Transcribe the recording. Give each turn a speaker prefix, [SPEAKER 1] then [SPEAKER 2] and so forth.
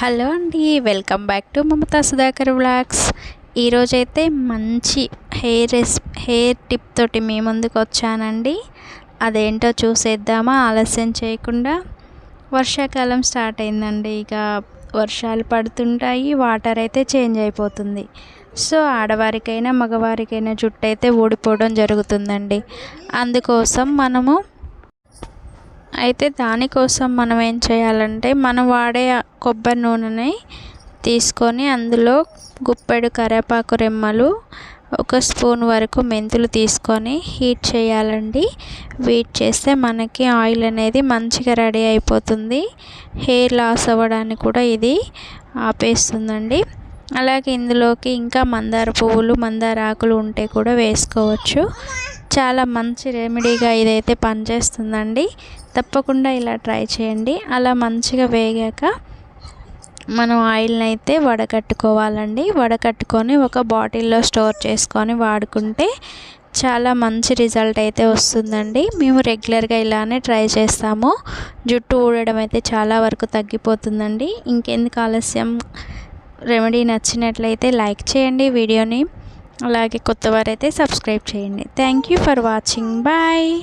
[SPEAKER 1] Hello అండి, welcome back to Mamata Sudhakar vlogs. ఈరోజైతే మంచి హెయిర్ టిప్ తోటి మీ ముందుకు వచ్చానండి. అదేంటో చూసేద్దామా ఆలస్యం చేయకుండా. వర్షాకాలం స్టార్ట్ అయిందండి. ఇక వర్షాలు పడుతుంటాయి, వాటర్ అయితే చేంజ్ అయిపోతుంది. సో ఆడవారికైనా మగవారికైనా జుట్టు అయితే ఊడిపోవడం జరుగుతుందండి. అందుకోసం దానికోసం మనం ఏం చేయాలంటే, మనం వాడే కొబ్బరి నూనెని తీసుకొని అందులో గుప్పెడు కరివేపాకు రెమ్మలు, ఒక స్పూన్ వరకు మెంతులు తీసుకొని హీట్ చేయాలండి. హీట్ చేస్తే మనకి ఆయిల్ అనేది మంచిగా రెడీ అయిపోతుంది. హెయిర్ లాస్ అవ్వడానికి కూడా ఇది ఆపేస్తుందండి. అలాగే ఇందులోకి ఇంకా మందార పువ్వులు, మందార ఆకులు ఉంటే కూడా వేసుకోవచ్చు. చాలా మంచి రెమెడీగా ఇదైతే పనిచేస్తుందండి. తప్పకుండా ఇలా ట్రై చేయండి. అలా మంచిగా వేగాక మనం ఆయిల్ని అయితే వడకట్టుకోవాలండి. వడకట్టుకొని ఒక బాటిల్లో స్టోర్ చేసుకొని వాడుకుంటే చాలా మంచి రిజల్ట్ అయితే వస్తుందండి. మేము రెగ్యులర్గా ఇలానే ట్రై చేస్తాము. జుట్టు ఊడడం అయితే చాలా వరకు తగ్గిపోతుందండి. ఇంకెందుకు ఆలస్యం, రెమెడీ నచ్చినట్లయితే లైక్ చేయండి వీడియోని. అలాగే కొత్తవారైతే సబ్స్క్రైబ్ చేయండి. Thank you for watching. Bye.